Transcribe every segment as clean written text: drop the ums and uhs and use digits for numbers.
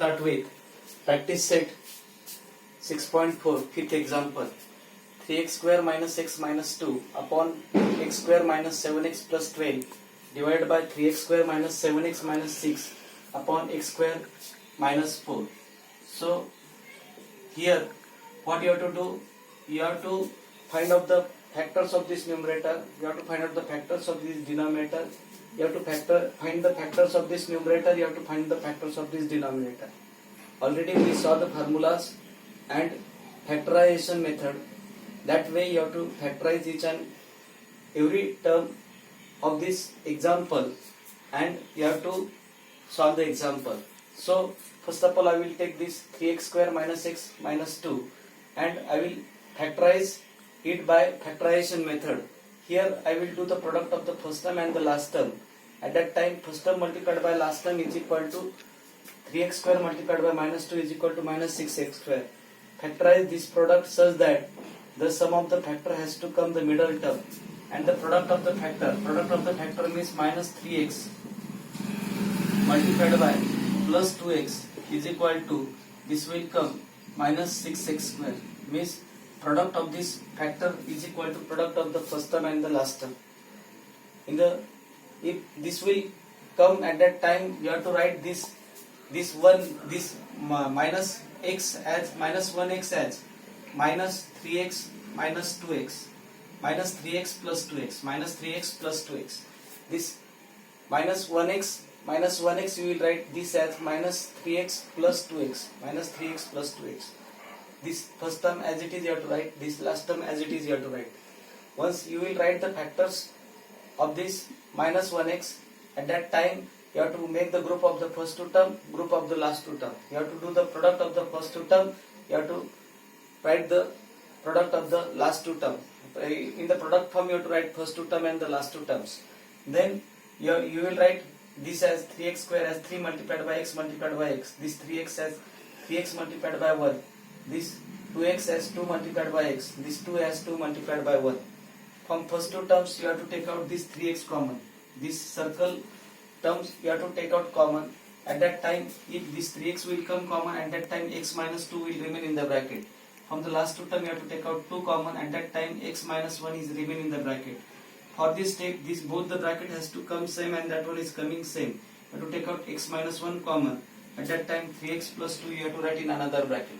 Start with practice set 6.4, fifth example. 3x square minus x minus 2 upon x square minus 7x plus 12 divided by 3x square minus 7x minus 6 upon x square minus 4. So here what you have to do, you have to find out the factors of this numerator, you have to find out the factors of this denominator, you have to find the factors of this numerator, you have to find the factors of this denominator. Already we saw the formulas and factorization method. That way you have to factorize each and every term of this example and you have to solve the example. So first of all I will take this 3x square minus x minus 2 and I will factorize it by factorization method. Here I will do the product of the first term and the last term. At that time first term multiplied by last term is equal to 3x square multiplied by minus 2 is equal to minus 6x square. Factorize this product such that the sum of the factor has to come the middle term, and the product of the factor means minus 3x multiplied by plus 2x is equal to, this will come minus 6x square, means product of this factor is equal to product of the first term and the last term. If this will come at that time, you have to write this minus x as minus 1x as minus 3x minus 2x minus 3x plus 2x minus 3x plus 2x. This minus 1x you will write this as minus 3x plus 2x minus 3x plus 2x. This first term as it is you have to write, this last term as it is you have to write. Once you will write the factors of this minus 1x, at that time you have to make the group of the first two term, group of the last two term. You have to do the product of the first two term, you have to write the product of the last two term. In the product form you have to write first two term and the last two terms. Then you will write this as 3x square as 3 multiplied by x multiplied by x. This 3x as 3x multiplied by 1. This 2x as 2 multiplied by x. This 2 as 2 multiplied by 1. From first two terms you have to take out this 3x common. This circle terms you have to take out common. At that time if this 3x will come common, at that time x minus 2 will remain in the bracket. From the last two term you have to take out 2 common, at that time x minus 1 is remain in the bracket. For this step, both the bracket has to come same and that one is coming same. You have to take out x minus 1 common. At that time 3x plus 2 you have to write in another bracket.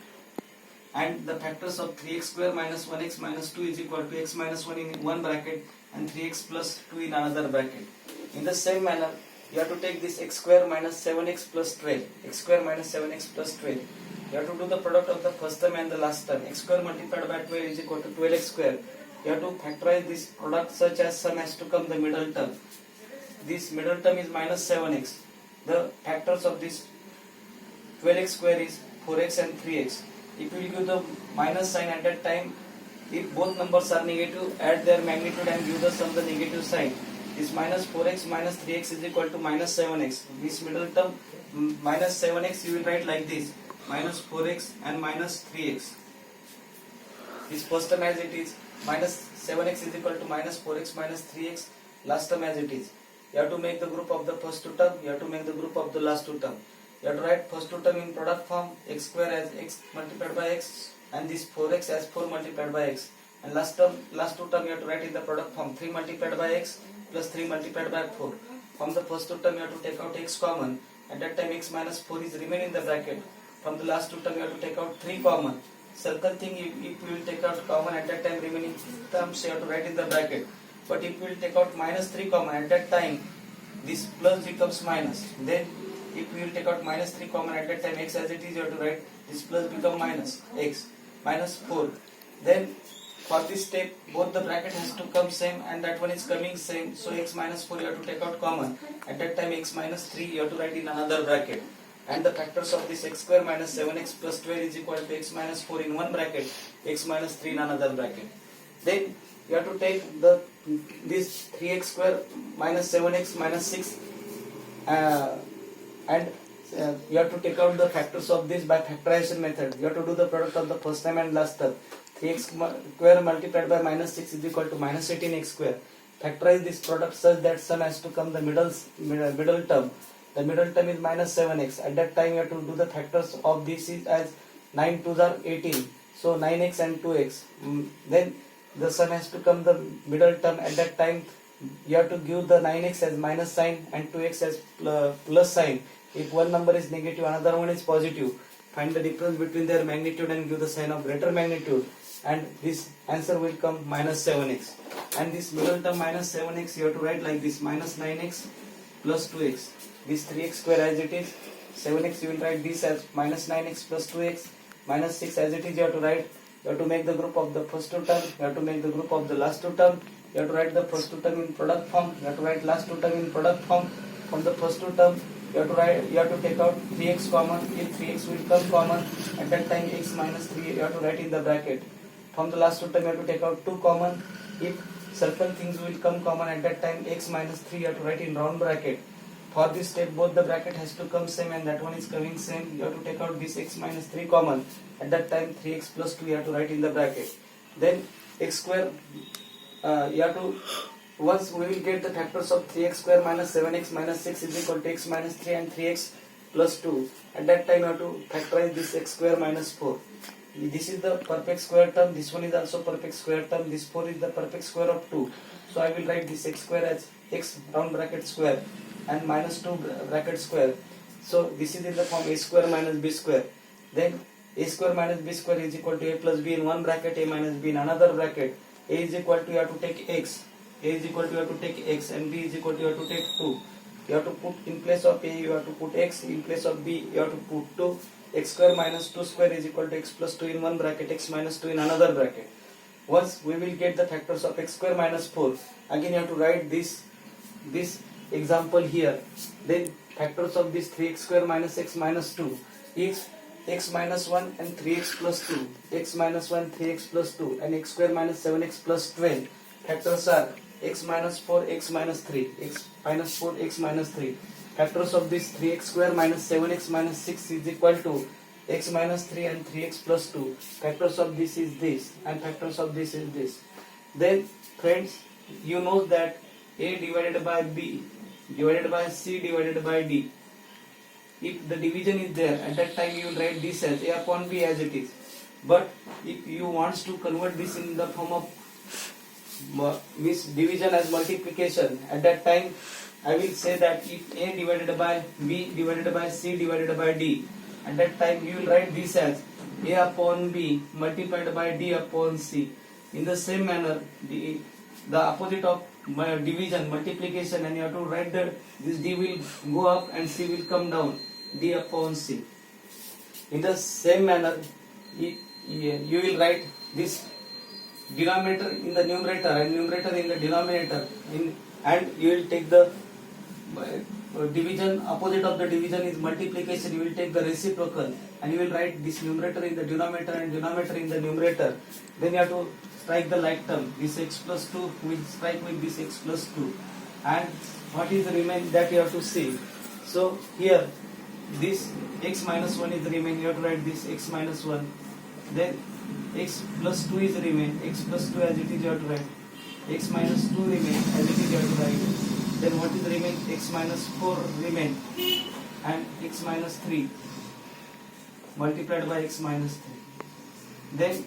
And the factors of 3x square minus 1x minus 2 is equal to x minus 1 in one bracket and 3x plus 2 in another bracket. In the same manner, you have to take this x square minus 7x plus 12. X square minus 7x plus 12. You have to do the product of the first term and the last term. X square multiplied by 12 is equal to 12x square. You have to factorize this product such as sum has to come the middle term. This middle term is minus 7x. The factors of this 12x square is 4x and 3x. If you give the minus sign at that time, if both numbers are negative, add their magnitude and give the sum the negative sign. This minus 4x minus 3x is equal to minus 7x. This middle term minus 7x you will write like this, minus 4x and minus 3x. This first term as it is, minus 7x is equal to minus 4x minus 3x, last term as it is. You have to make the group of the first two term, you have to make the group of the last two term. You have to write first two term in product form, x square as x multiplied by x and this 4x as 4 multiplied by x. And last two term you have to write in the product form, 3 multiplied by x plus 3 multiplied by 4. From the first two term you have to take out x common. At that time x minus 4 is remain in the bracket. From the last two term you have to take out 3 common. Circle thing, if you will take out common, at that time remaining terms you have to write in the bracket. But if you will take out minus 3 common, at that time this plus becomes minus. Then if you will take out minus 3 common, at that time x as it is you have to write this plus become minus x minus 4. Then for this step both the bracket has to come same and that one is coming same. So x minus 4 you have to take out common. At that time x minus 3 you have to write in another bracket. And the factors of this x square minus 7x plus 12 is equal to x minus 4 in one bracket, x minus 3 in another bracket. Then you have to take this 3x square minus 7x minus 6 and you have to take out the factors of this by factorization method. You have to do the product of the first term and last term. 3x square multiplied by minus 6 is equal to minus 18x square. Factorize this product such that sum has to come the middle term. the middle term is minus 7x. At that time you have to do the factors of this is as 9 2s are 18. So 9x and 2x. Then the sum has to come the middle term. At that time you have to give the 9x as minus sign and 2x as plus sign. If one number is negative, another one is positive. Find the difference between their magnitude and give the sign of greater magnitude. And this answer will come minus 7x. And this middle term minus 7x you have to write like this, minus 9x plus 2x. This 3x square as it is, 7x you will write this as minus 9x plus 2x, minus 6 as it is you have to write. You have to make the group of the first two term, you have to make the group of the last two term, you have to write the first two term in product form, you have to write last two term in product form. From the first two term you have to take out 3x common. If 3x will come common, at that time x minus 3 you have to write in the bracket. From the last two term you have to take out 2 common. If certain things will come common, at that time x minus 3 you have to write in round bracket. For this step both the bracket has to come same and that one is coming same. You have to take out this x minus 3 common. At that time 3x plus 2 you have to write in the bracket. Then x square you have to, once we will get the factors of 3x square minus 7x minus 6 is equal to x minus 3 and 3x plus 2. At that time you have to factorize this x square minus 4. This is the perfect square term, this one is also perfect square term, this 4 is the perfect square of 2. So I will write this x square as x round bracket square and minus 2 bracket square. So this is in the form a square minus b square. Then a square minus b square is equal to a plus b in one bracket, a minus b in another bracket. A is equal to, you have to take x, a is equal to, you have to take x, and b is equal to, you have to take 2. You have to put in place of a, you have to put x, in place of b you have to put 2. X square minus 2 square is equal to x plus 2 in one bracket, x minus 2 in another bracket. Once we will get the factors of x square minus 4, again you have to write this example here. Then factors of this 3x square minus x minus 2 is x minus 1 and 3x plus 2, x minus 1, 3x plus 2, and x square minus 7x plus 12. Factors are x minus 4, x minus 3, x minus 4, x minus 3. Factors of this 3x square minus 7x minus 6 is equal to x minus 3 and 3x plus 2. Factors of this is this and factors of this is this. Then friends, you know that a divided by b divided by c divided by d. If the division is there, at that time you will write this as a upon b as it is. But if you want to convert this in the form of division as multiplication, at that time I will say that if a divided by b divided by c divided by d, at that time you will write this as a upon b multiplied by d upon c. In the same manner, the opposite of division, multiplication, and you have to write that this d will go up and c will come down, d upon c. In the same manner, you will write this denominator in the numerator and numerator in the denominator, and you will take the division, opposite of the division is multiplication, you will take the reciprocal and you will write this numerator in the denominator and denominator in the numerator. Then you have to strike the like term, this x plus 2 will strike with this x plus 2, and what is the remain that you have to see. So here this x minus 1 is the remain, you have to write this x minus 1. Then x plus 2 is the remain, x plus 2 as it is you have to write, x minus 2 remain as it is you have to write. Then what is the remain? X minus 4 remain and x minus 3 multiplied by x minus 3. Then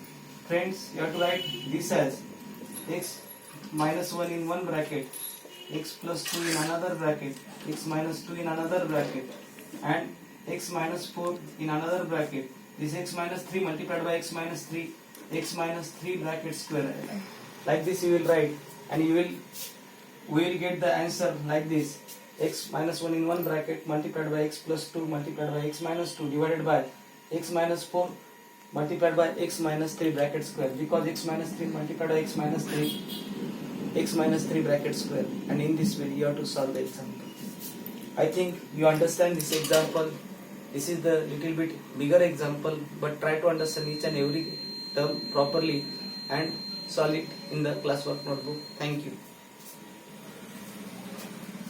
friends, you have to write this as x minus 1 in one bracket, x plus 2 in another bracket, x minus 2 in another bracket, and x minus 4 in another bracket. This x minus 3 multiplied by x minus 3, x minus 3 bracket square. Like this you will write, and we will get the answer like this: x minus 1 in one bracket multiplied by x plus 2 multiplied by x minus 2 divided by x minus 4 multiplied by x minus 3 bracket square, because x minus 3 multiplied by x minus 3 bracket square. And in this way you have to solve the example. I think you understand this example. This is the little bit bigger example, but try to understand each and every term properly and solve it in the classwork notebook. Thank you.